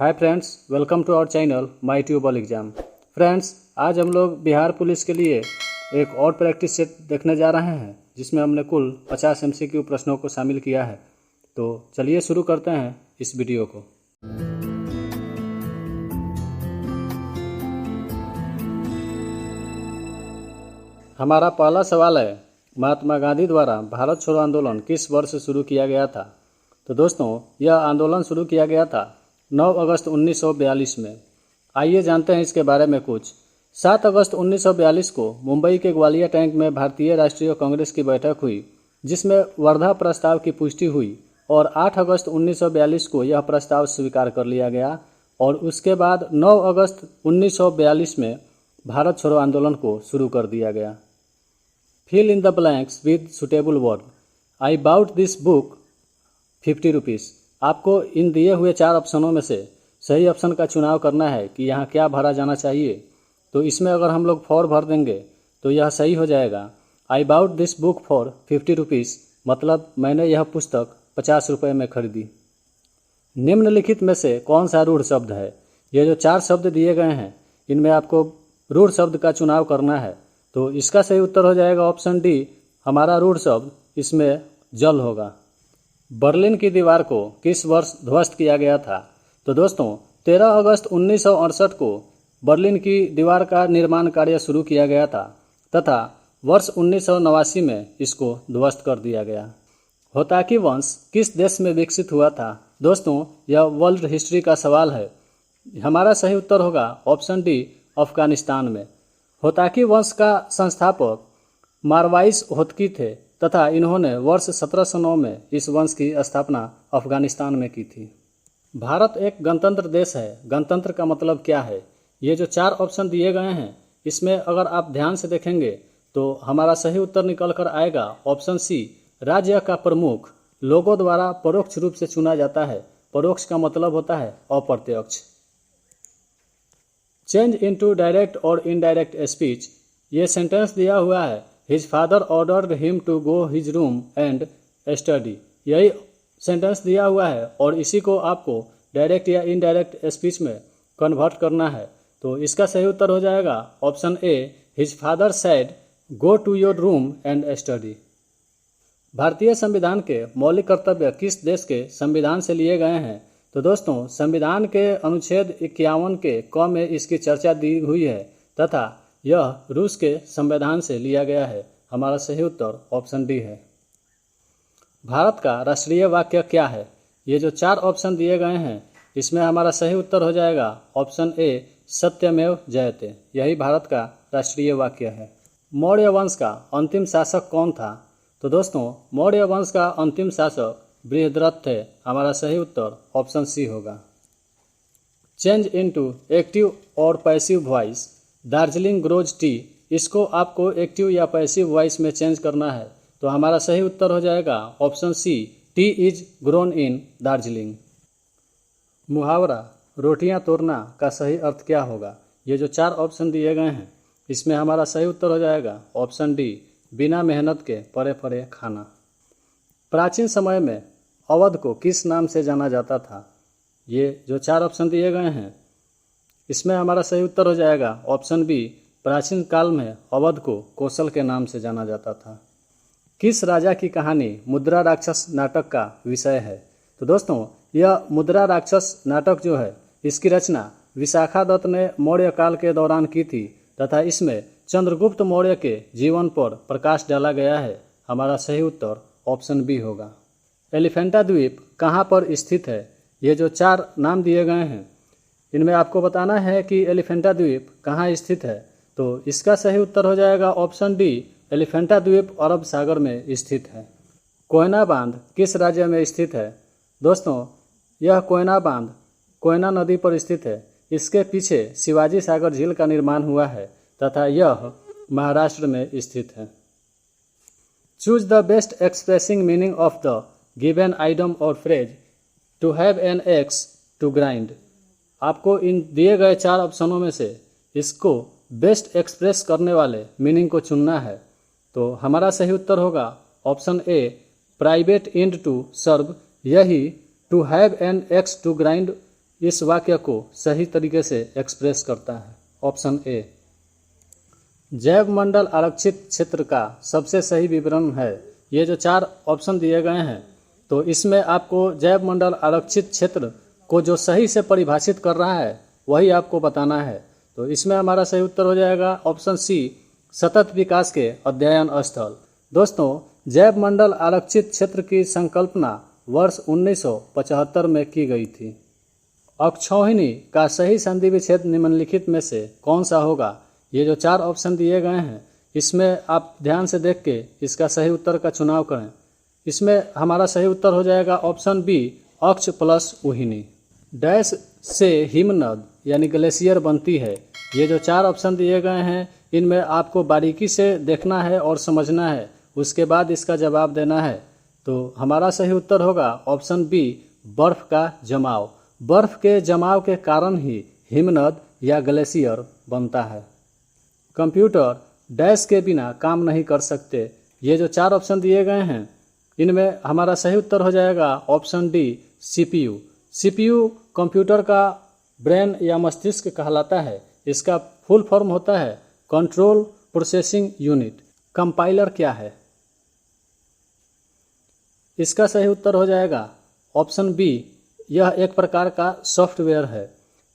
Hi friends, welcome to our channel my tubal exam. Friends, आज हम लोग Bihar police के लिए एक और प्रैक्टिस सेट देखने जा रहे हैं जिसमें हमने कुल 50 MCQ प्रश्नों को शामिल किया है। तो चलिए शुरू करते हैं इस वीडियो को। हमारा पहला सवाल है, महात्मा गांधी द्वारा भारत छोड़ो आंदोलन किस वर्ष शुरू किया गया था? तो दोस्तों, यह आंदोलन शुरू किया गया था 9 अगस्त 1942 में। आइए जानते हैं इसके बारे में कुछ। 7 अगस्त 1942 को मुंबई के ग्वालियर टैंक में भारतीय राष्ट्रीय कांग्रेस की बैठक हुई जिसमें वर्धा प्रस्ताव की पुष्टि हुई और 8 अगस्त 1942 को यह प्रस्ताव स्वीकार कर लिया गया और उसके बाद 9 अगस्त 1942 में भारत छोड़ो आंदोलन को शुरू कर दिया गया। Fill in the blanks with suitable word. I bought this book 50 rupees. आपको इन दिए हुए 4 ऑप्शनों में से सही ऑप्शन का चुनाव करना है कि यहाँ क्या भरा जाना चाहिए। तो इसमें अगर हम लोग फॉर भर देंगे तो यह सही हो जाएगा। I bought this book for 50 rupees, मतलब मैंने यह पुस्तक 50 रुपये में खरीदी। निम्नलिखित में से कौन सा रूढ़ शब्द है? ये जो 4 शब्द दिए गए हैं इनमें आपको रूढ़ शब्द का चुनाव करना है। तो इसका सही उत्तर हो जाएगा ऑप्शन डी। हमारा रूढ़ शब्द इसमें जल होगा। बर्लिन की दीवार को किस वर्ष ध्वस्त किया गया था? तो दोस्तों, 13 अगस्त 1968 को बर्लिन की दीवार का निर्माण कार्य शुरू किया गया था तथा वर्ष 1989 में इसको ध्वस्त कर दिया गया। होताकी वंश किस देश में विकसित हुआ था? दोस्तों, यह वर्ल्ड हिस्ट्री का सवाल है। हमारा सही उत्तर होगा ऑप्शन डी, अफगानिस्तान में। होताकी वंश का संस्थापक मारवाइस होतकी थे तथा इन्होंने वर्ष 1709 में इस वंश की स्थापना अफगानिस्तान में की थी। भारत एक गणतंत्र देश है। गणतंत्र का मतलब क्या है? ये जो 4 ऑप्शन दिए गए हैं इसमें अगर आप ध्यान से देखेंगे तो हमारा सही उत्तर निकल कर आएगा ऑप्शन सी। राज्य का प्रमुख लोगों द्वारा परोक्ष रूप से चुना जाता है। परोक्ष का मतलब होता है अप्रत्यक्ष। चेंज इनटू डायरेक्ट और इनडायरेक्ट स्पीच। ये सेंटेंस दिया हुआ है, his father ordered him to go his room and study. यही सेंटेंस दिया हुआ है और इसी को आपको डायरेक्ट या इनडायरेक्ट स्पीच में कन्वर्ट करना है। तो इसका सही उत्तर हो जाएगा option A, his father said go to your room and study. भारतीय संविधान के मौलिक कर्तव्य किस देश के संविधान से लिए गए हैं? तो दोस्तों, संविधान के अनुच्छेद 51 के क में इसकी चर्चा दी हुई है तथा यह रूस के संविधान से लिया गया है। हमारा सही उत्तर ऑप्शन डी है। भारत का राष्ट्रीय वाक्य क्या है? ये जो 4 ऑप्शन दिए गए हैं इसमें हमारा सही उत्तर हो जाएगा ऑप्शन ए, सत्यमेव जयते। यही भारत का राष्ट्रीय वाक्य है। मौर्य वंश का अंतिम शासक कौन था? तो दोस्तों, मौर्य वंश का अंतिम शासक बृहद्रथ थे। हमारा सही उत्तर ऑप्शन सी होगा। चेंज इनटू एक्टिव और passive voice. Darjeeling grows T, इसको आपको एक्टिव या पैसिव वॉइस में चेंज करना है। तो हमारा सही उत्तर हो जाएगा option C, tea is grown in Darjeeling. मुहावरा रोटियां तोड़ना का सही अर्थ क्या होगा? ये जो 4 ऑप्शन दिए गए हैं इसमें हमारा सही उत्तर हो जाएगा ऑप्शन डी, बिना मेहनत के परे परे खाना। प्राचीन समय में अवध को किस नाम से जाना जाता था? ये जो 4 ऑप्शन दिए गए हैं इसमें हमारा सही उत्तर हो जाएगा ऑप्शन बी, प्राचीन काल में अवध को कौशल के नाम से जाना जाता था। किस राजा की कहानी मुद्रा राक्षस नाटक का विषय है? तो दोस्तों, यह मुद्रा राक्षस नाटक जो है इसकी रचना विशाखा दत्त ने मौर्य काल के दौरान की थी तथा इसमें चंद्रगुप्त मौर्य के जीवन पर प्रकाश डाला गया है। हमारा सही उत्तर ऑप्शन बी होगा। एलिफेंटा द्वीप कहाँ पर स्थित है? ये जो 4 नाम दिए गए हैं इनमें आपको बताना है कि एलिफेंटा द्वीप कहाँ स्थित है। तो इसका सही उत्तर हो जाएगा ऑप्शन डी, एलिफेंटा द्वीप अरब सागर में स्थित है। कोयना बांध किस राज्य में स्थित है? दोस्तों, यह कोयना बांध कोयना नदी पर स्थित है। इसके पीछे शिवाजी सागर झील का निर्माण हुआ है तथा यह महाराष्ट्र में स्थित है। Choose the best expressing meaning of the given item और phrase. To have an axe to grind. आपको इन दिए गए 4 ऑप्शनों में से इसको बेस्ट एक्सप्रेस करने वाले मीनिंग को चुनना है। तो हमारा सही उत्तर होगा option A, private end to serve. यही to have an axe to grind इस वाक्य को सही तरीके से एक्सप्रेस करता है? Option A. जैव मंडल आरक्षित क्षेत्र का सबसे सही विवरण है। ये जो 4 ऑप्शन दिए गए हैं, तो इसमें आपको जैव मंडल आरक्षित क्षेत्र को जो सही से परिभाषित कर रहा है वही आपको बताना है। तो इसमें हमारा सही उत्तर हो जाएगा ऑप्शन सी, सतत विकास के अध्ययन स्थल। दोस्तों, जैव मंडल आरक्षित क्षेत्र की संकल्पना वर्ष 1975 में की गई थी। अक्षौहिणी का सही संधि विच्छेद निम्नलिखित में से कौन सा होगा? ये जो 4 ऑप्शन दिए गए हैं, इसमें आप ध्यान से देख के इसका सही उत्तर का चुनाव करें। इसमें हमारा सही उत्तर हो जाएगा ऑप्शन बी, अक्ष प्लस उहिनी। डैश से हिमनद यानी ग्लेशियर बनती है। ये जो 4 ऑप्शन दिए गए हैं, इनमें आपको बारीकी से देखना है और समझना है, उसके बाद इसका जवाब देना है। तो हमारा सही उत्तर होगा ऑप्शन बी, बर्फ का जमाव। बर्फ के जमाव के कारण ही हिमनद या ग्लेशियर बनता है। कंप्यूटर डैश के बिना काम नहीं कर सकते। ये जो 4 ऑप्शन दिए गए हैं, इनमें हमारा सही उत्तर हो जाएगा option D, CPU. CPU computer का ब्रेन या मस्तिष्क कहलाता है। इसका फुल फॉर्म होता है कंट्रोल प्रोसेसिंग यूनिट। कंपाइलर क्या है? इसका सही उत्तर हो जाएगा ऑप्शन बी, यह एक प्रकार का सॉफ्टवेयर है।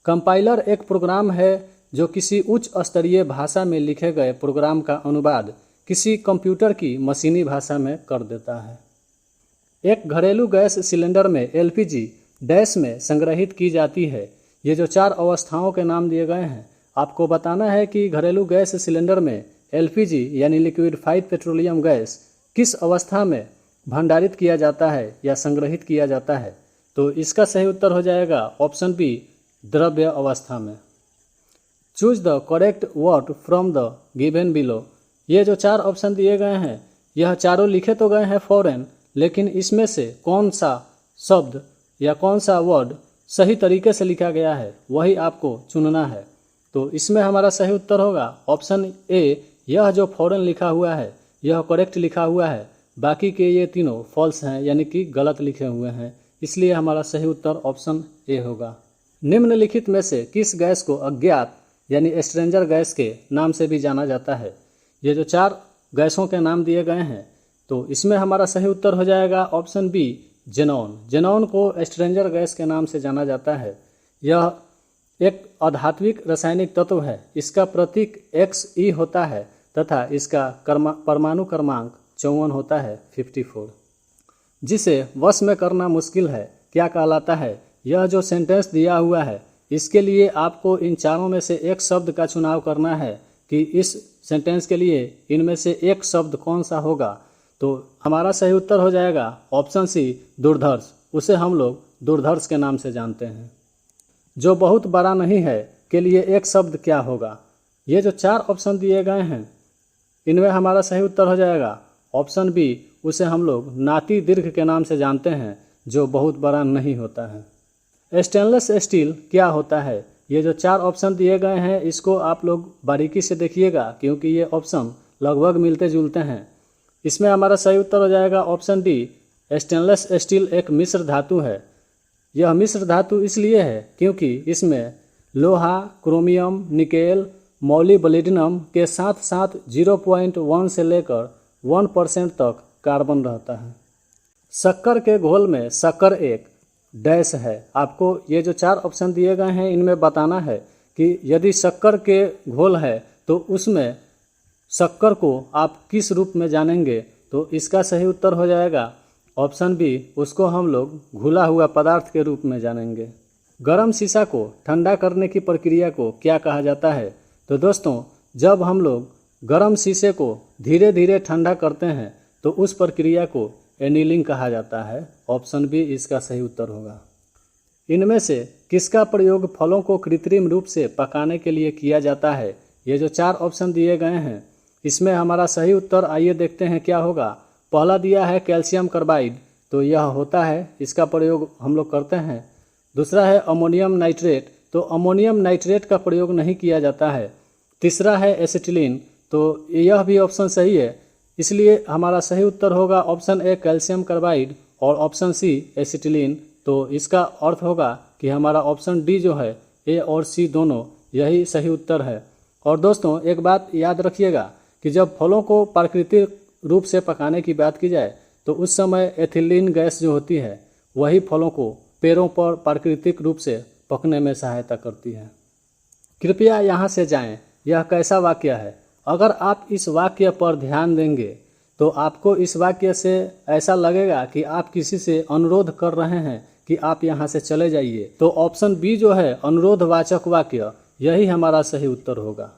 कंपाइलर एक प्रोग्राम है जो किसी उच्च स्तरीय भाषा में लिखे गए प्रोग्राम का अनुवाद किसी कंप्यूटर की मशीनी भाषा में कर देता है। एक घरेलू गैस सिलेंडर में एलपीजी डैश में संग्रहित की जाती है। ये जो 4 अवस्थाओं के नाम दिए गए हैं, आपको बताना है कि घरेलू गैस सिलेंडर में एलपीजी यानी लिक्विडिफाइड पेट्रोलियम गैस किस अवस्था में भंडारित किया जाता है या संग्रहित किया जाता है। तो इसका सही उत्तर हो जाएगा ऑप्शन बी, द्रव्य अवस्था में। Choose the correct word from the given below. ये जो 4 ऑप्शन दिए गए हैं, यह चारों लिखे तो गए हैं फॉरेन, लेकिन इसमें से कौन सा शब्द या कौन सा वर्ड सही तरीके से लिखा गया है वही आपको चुनना है। तो इसमें हमारा सही उत्तर होगा ऑप्शन ए, यह जो फॉरेन लिखा हुआ है यह करेक्ट लिखा हुआ है, बाकी के ये तीनों फॉल्स हैं यानी कि गलत लिखे हुए हैं। इसलिए हमारा सही उत्तर ऑप्शन ए होगा। निम्नलिखित में से किस गैस को अज्ञात यानी स्ट्रेंजर गैस के नाम से भी जाना जाता है? ये जो 4 गैसों के नाम दिए गए हैं, तो इसमें हमारा सही उत्तर हो जाएगा ऑप्शन बी, जेनॉन। जेनॉन को स्ट्रेंजर गैस के नाम से जाना जाता है। यह एक अधात्विक रासायनिक तत्व है। इसका प्रतीक Xe होता है तथा इसका परमाणु क्रमांक 54 होता है, 54, जिसे वश में करना मुश्किल है। क्या कहलाता है? यह जो सेंटेंस दिया हुआ है, इसके लिए आपको इन चारों में से एक शब्द का चुनाव करना है कि इस सेंटेंस के लिए इनमें से एक शब्द कौन सा होगा। तो हमारा सही उत्तर हो जाएगा ऑप्शन सी, दुर्धर्ष। उसे हम लोग दुर्धर्ष के नाम से जानते हैं। जो बहुत बड़ा नहीं है के लिए एक शब्द क्या होगा? ये जो 4 ऑप्शन दिए गए हैं, इनमें हमारा सही उत्तर हो जाएगा ऑप्शन बी, उसे हम लोग नाती दीर्घ के नाम से जानते हैं, जो बहुत बड़ा नहीं होता है। स्टेनलेस स्टील क्या होता है? ये जो 4 ऑप्शन दिए गए हैं, इसको आप लोग बारीकी से देखिएगा क्योंकि ये ऑप्शन लगभग मिलते जुलते हैं। इसमें हमारा सही उत्तर हो जाएगा ऑप्शन डी, स्टेनलेस स्टील एक मिश्र धातु है। यह मिश्र धातु इसलिए है क्योंकि इसमें लोहा, क्रोमियम, निकेल, मॉलिब्डेनम के साथ साथ 0.1 से लेकर 1% तक कार्बन रहता है। शक्कर के घोल में शक्कर एक डैश है। आपको ये जो 4 ऑप्शन दिए गए हैं, इनमें बताना है कि यदि शक्कर के घोल है तो उसमें शक्कर को आप किस रूप में जानेंगे। तो इसका सही उत्तर हो जाएगा ऑप्शन बी, उसको हम लोग घुला हुआ पदार्थ के रूप में जानेंगे। गर्म शीशा को ठंडा करने की प्रक्रिया को क्या कहा जाता है? तो दोस्तों, जब हम लोग गर्म शीशे को धीरे धीरे ठंडा करते हैं तो उस प्रक्रिया को एनीलिंग कहा जाता है। ऑप्शन बी इसका सही उत्तर होगा। इनमें से किसका प्रयोग फलों को कृत्रिम रूप से पकाने के लिए किया जाता है? ये जो 4 ऑप्शन दिए गए हैं, इसमें हमारा सही उत्तर आइए देखते हैं क्या होगा। पहला दिया है कैल्शियम कार्बाइड, तो यह होता है, इसका प्रयोग हम लोग करते हैं। दूसरा है अमोनियम नाइट्रेट, तो अमोनियम नाइट्रेट का प्रयोग नहीं किया जाता है। तीसरा है एसिटिलीन, तो यह भी ऑप्शन सही है। इसलिए हमारा सही उत्तर होगा ऑप्शन ए कैल्शियम कार्बाइड और ऑप्शन सी एसिटिलीन। तो इसका अर्थ होगा कि हमारा ऑप्शन डी जो है ए और सी दोनों यही सही उत्तर है। और दोस्तों एक बात याद रखिएगा कि जब फलों को प्राकृतिक रूप से पकाने की बात की जाए तो उस समय एथिलीन गैस जो होती है वही फलों को पेड़ों पर प्राकृतिक रूप से पकने में सहायता करती है। कृपया यहाँ से जाएं, यह कैसा वाक्य है। अगर आप इस वाक्य पर ध्यान देंगे तो आपको इस वाक्य से ऐसा लगेगा कि आप किसी से अनुरोध कर रहे हैं कि आप यहाँ से चले जाइए। तो ऑप्शन बी जो है अनुरोधवाचक वाक्य यही हमारा सही उत्तर होगा।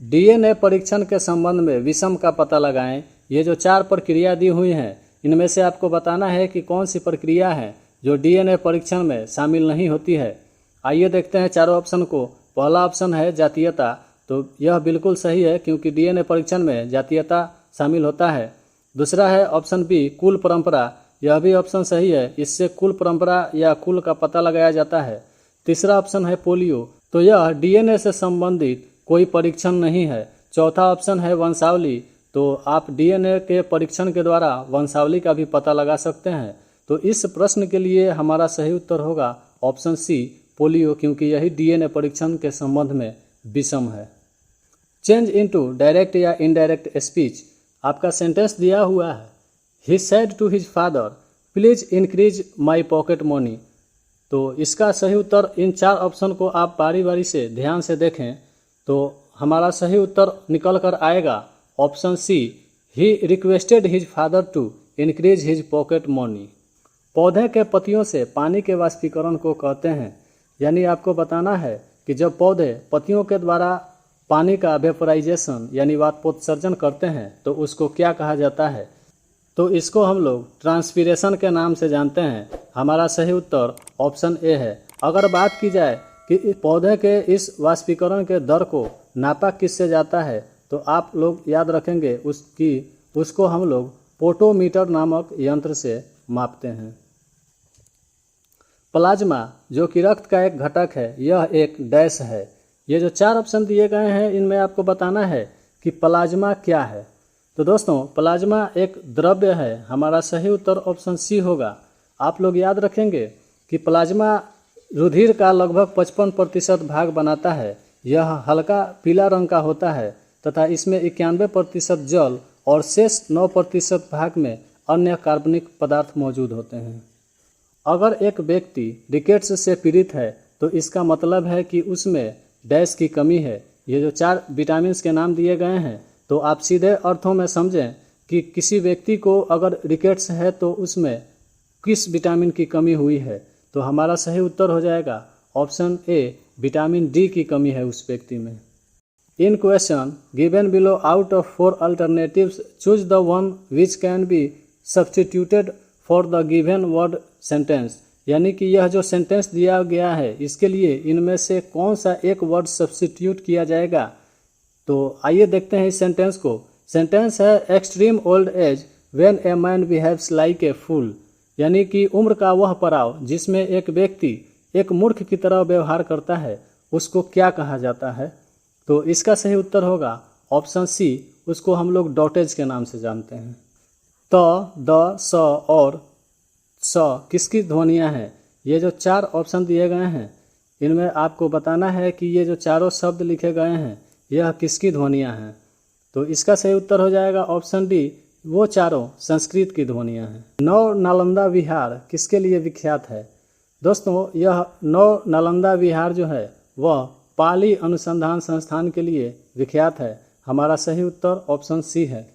डीएनए परीक्षण के संबंध में विषम का पता लगाएं। ये जो 4 प्रक्रिया दी हुई हैं इनमें से आपको बताना है कि कौन सी प्रक्रिया है जो डीएनए परीक्षण में शामिल नहीं होती है। आइए देखते हैं चारों ऑप्शन को। पहला ऑप्शन है जातीयता, तो यह बिल्कुल सही है क्योंकि डीएनए परीक्षण में जातीयता शामिल होता है। दूसरा है ऑप्शन बी कुल परंपरा, यह भी ऑप्शन सही है, इससे कुल परंपरा या कुल का पता लगाया जाता है। तीसरा ऑप्शन है पोलियो, तो यह डीएनए से संबंधित कोई परीक्षण नहीं है। चौथा ऑप्शन है वंशावली, तो आप डीएनए के परीक्षण के द्वारा वंशावली का भी पता लगा सकते हैं। तो इस प्रश्न के लिए हमारा सही उत्तर होगा ऑप्शन सी पोलियो, क्योंकि यही डीएनए परीक्षण के संबंध में विषम है। चेंज इनटू डायरेक्ट या इनडायरेक्ट स्पीच, आपका सेंटेंस दिया हुआ है he said to his father please increase my pocket money. तो इसका सही उत्तर इन 4 ऑप्शन को आप बारी बारी से ध्यान से देखें तो हमारा सही उत्तर निकल कर आएगा option C he requested his father to increase his pocket money. पौधे के पत्तियों से पानी के वाष्पीकरण को कहते हैं, यानी आपको बताना है कि जब पौधे पत्तियों के द्वारा पानी का वेपराइजेशन यानी वाष्पोत्सर्जन करते हैं तो उसको क्या कहा जाता है। तो इसको हम लोग ट्रांसपीरेशन के नाम से जानते हैं। हमारा सही उत्तर ऑप्शन ए है। अगर बात की जाए कि पौधे के इस वाष्पीकरण के दर को नापा किससे जाता है तो आप लोग याद रखेंगे उसको हम लोग पोटोमीटर नामक यंत्र से मापते हैं। प्लाज्मा जो कि रक्त का एक घटक है, यह एक डैश है। ये जो 4 ऑप्शन दिए गए हैं इनमें आपको बताना है कि प्लाज्मा क्या है। तो दोस्तों प्लाज्मा एक द्रव्य है, हमारा सही उत्तर ऑप्शन सी होगा। आप लोग याद रखेंगे कि प्लाज्मा रुधिर का लगभग 55% भाग बनाता है। यह हल्का पीला रंग का होता है तथा इसमें 91% जल और शेष 9% भाग में अन्य कार्बनिक पदार्थ मौजूद होते हैं। अगर एक व्यक्ति रिकेट्स से पीड़ित है तो इसका मतलब है कि उसमें डैश की कमी है। ये जो 4 विटामिन के नाम दिए गए हैं तो आप सीधे अर्थों में समझें कि किसी व्यक्ति को अगर रिकेट्स है तो उसमें किस विटामिन की कमी हुई है। तो हमारा सही उत्तर हो जाएगा ऑप्शन ए विटामिन डी की कमी है उस व्यक्ति में। In question given below out of 4 alternatives choose the one which can be substituted for the given word sentence, यानी कि यह जो सेंटेंस दिया गया है इसके लिए इनमें से कौन सा एक वर्ड सब्स्टिट्यूट किया जाएगा। तो आइए देखते हैं इस सेंटेंस को। सेंटेंस है extreme old age when a man behaves like a fool, यानी कि उम्र का वह पड़ाव जिसमें एक व्यक्ति एक मूर्ख की तरह व्यवहार करता है उसको क्या कहा जाता है। तो इसका सही उत्तर होगा ऑप्शन सी, उसको हम लोग डॉटेज के नाम से जानते हैं। त, द, स और स किसकी ध्वनियाँ हैं। ये जो 4 ऑप्शन दिए गए हैं इनमें आपको बताना है कि ये जो चारों शब्द लिखे गए हैं यह किसकी ध्वनियाँ हैं। तो इसका सही उत्तर हो जाएगा ऑप्शन डी, वो चारों संस्कृत की ध्वनियाँ हैं। नौ नालंदा विहार किसके लिए विख्यात है। दोस्तों यह नौ नालंदा विहार जो है वह पाली अनुसंधान संस्थान के लिए विख्यात है। हमारा सही उत्तर ऑप्शन सी है।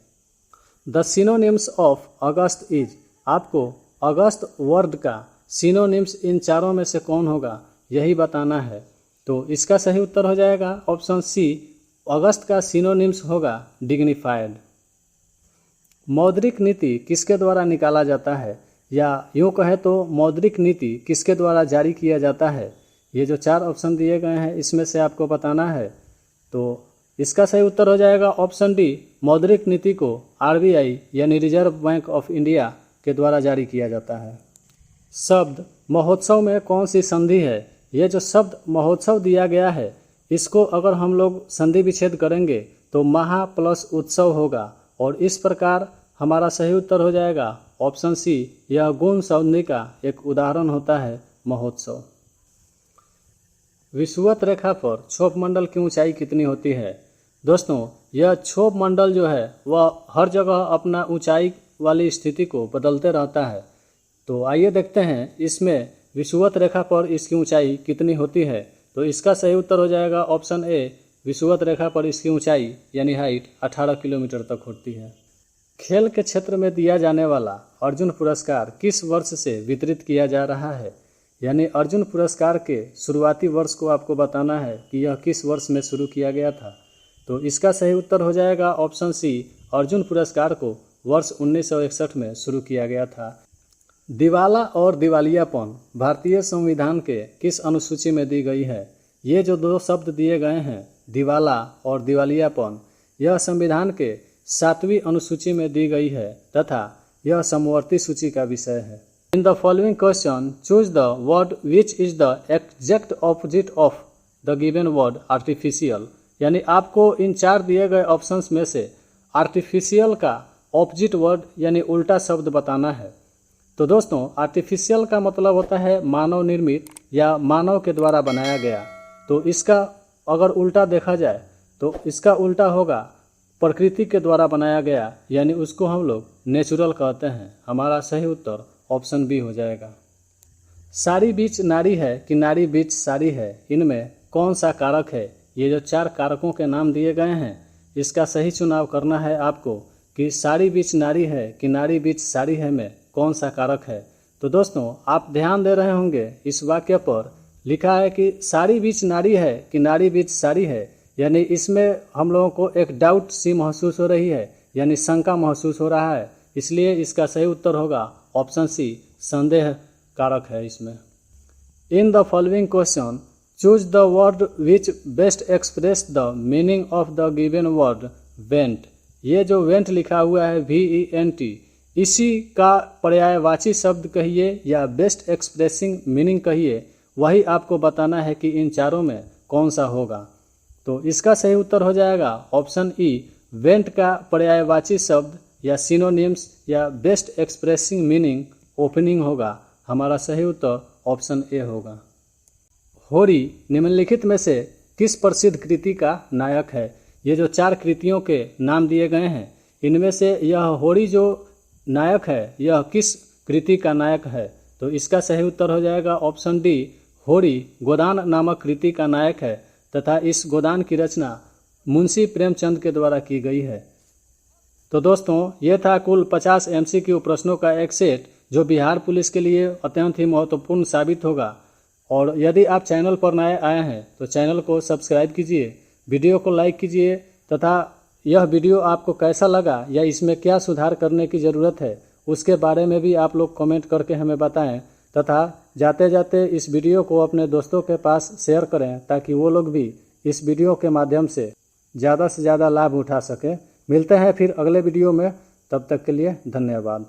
The synonyms of August is, आपको अगस्त वर्ड का सिनोनिम्स इन चारों में से कौन होगा यही बताना है। तो इसका सही उत्तर हो जाएगा ऑप्शन सी, अगस्त का सिनोनिम्स होगा डिग्निफाइड। मौद्रिक नीति किसके द्वारा निकाला जाता है, या यूँ कहे तो मौद्रिक नीति किसके द्वारा जारी किया जाता है। ये जो 4 ऑप्शन दिए गए हैं इसमें से आपको बताना है। तो इसका सही उत्तर हो जाएगा ऑप्शन डी, मौद्रिक नीति को आरबीआई यानी रिजर्व बैंक ऑफ इंडिया के द्वारा जारी किया जाता है। शब्द महोत्सव में कौन सी संधि है। ये जो शब्द महोत्सव दिया गया है इसको अगर हम लोग संधि विच्छेद करेंगे तो महा प्लस उत्सव होगा और इस प्रकार हमारा सही उत्तर हो जाएगा ऑप्शन सी, यह गुण संधि का एक उदाहरण होता है महोत्सव। विषुवत रेखा पर क्षोभ मंडल की ऊंचाई कितनी होती है? दोस्तों, यह क्षोभ मंडल जो है वह हर जगह अपना ऊंचाई वाली स्थिति को बदलते रहता है। तो आइए देखते हैं इसमें विषुवत रेखा पर इसकी ऊंचाई कितनी होती है। तो इसका सही उत्तर हो जाएगा ऑप्शन ए, विषुवत रेखा पर इसकी ऊंचाई यानी हाइट 18 किलोमीटर तक होती है। खेल के क्षेत्र में दिया जाने वाला अर्जुन पुरस्कार किस वर्ष से वितरित किया जा रहा है? यानी अर्जुन पुरस्कार के शुरुआती वर्ष को आपको बताना है कि यह किस वर्ष में शुरू किया गया था। तो इसका सही उत्तर हो जाएगा ऑप्शन सी, अर्जुन पुरस्कार को वर्ष 1961 में शुरू किया गया था। दिवाला और दिवालियापन भारतीय संविधान के किस अनुसूची में दी गई है? ये जो दो शब्द दिए गए हैं, दिवाला और दिवालियापन, यह संविधान के 7वीं अनुसूची में दी गई है तथा यह समवर्ती सूची का विषय है। In the following question choose the word which is the exact opposite of the given word artificial. यानी आपको इन 4 दिए गए ऑप्शंस में से आर्टिफिशियल का ऑपोजिट वर्ड यानी उल्टा शब्द बताना है। तो दोस्तों, आर्टिफिशियल का मतलब होता है मानव निर्मित या मानव के द्वारा बनाया गया। तो इसका अगर उल्टा देखा जाए तो इसका उल्टा होगा प्रकृति के द्वारा बनाया गया, यानी उसको हम लोग नेचुरल कहते हैं। हमारा सही उत्तर ऑप्शन बी हो जाएगा। साड़ी बीच नारी है कि नारी बीच साड़ी है, इनमें कौन सा कारक है? ये जो 4 कारकों के नाम दिए गए हैं, इसका सही चुनाव करना है आपको कि साड़ी बीच नारी है कि नारी बीच साड़ी है में कौन सा कारक है। तो दोस्तों, आप ध्यान दे रहे होंगे इस वाक्य पर लिखा है कि साड़ी बीच नारी है कि नारी बीच साड़ी है, यानी इसमें हम लोगों को एक डाउट सी महसूस हो रही है, यानी शंका महसूस हो रहा है। इसलिए इसका सही उत्तर होगा ऑप्शन सी, संदेह कारक है इसमें। In the following question choose the word which best express the meaning of the given word went. ये जो वेंट लिखा हुआ है VENT, इसी का पर्यायवाची शब्द कहिए या बेस्ट एक्सप्रेसिंग मीनिंग कहिए, वही आपको बताना है कि इन चारों में कौन सा होगा। तो इसका सही उत्तर हो जाएगा ऑप्शन ई, वेंट का पर्यायवाची शब्द या सिनोनिम्स या बेस्ट एक्सप्रेसिंग मीनिंग ओपनिंग होगा। हमारा सही उत्तर ऑप्शन ए होगा। होरी निम्नलिखित में से किस प्रसिद्ध कृति का नायक है? ये जो 4 कृतियों के नाम दिए गए हैं, इनमें से यह होरी जो नायक है, यह किस कृति का नायक है? तो इसका सही उत्तर हो जाएगा ऑप्शन डी, होरी गोदान नामक कृति का नायक है तथा इस गोदान की रचना मुंशी प्रेमचंद के द्वारा की गई है। तो दोस्तों, ये था कुल 50 MCQ प्रश्नों का एक सेट जो बिहार पुलिस के लिए अत्यंत ही महत्वपूर्ण साबित होगा। और यदि आप चैनल पर नए आए हैं तो चैनल को सब्सक्राइब कीजिए, वीडियो को लाइक कीजिए तथा यह वीडियो आपको कैसा लगा या इसमें क्या सुधार करने की ज़रूरत है उसके बारे में भी आप लोग कमेंट करके हमें बताएं तथा जाते जाते इस वीडियो को अपने दोस्तों के पास शेयर करें ताकि वो लोग भी इस वीडियो के माध्यम से ज़्यादा लाभ उठा सकें। मिलते हैं फिर अगले वीडियो में, तब तक के लिए धन्यवाद।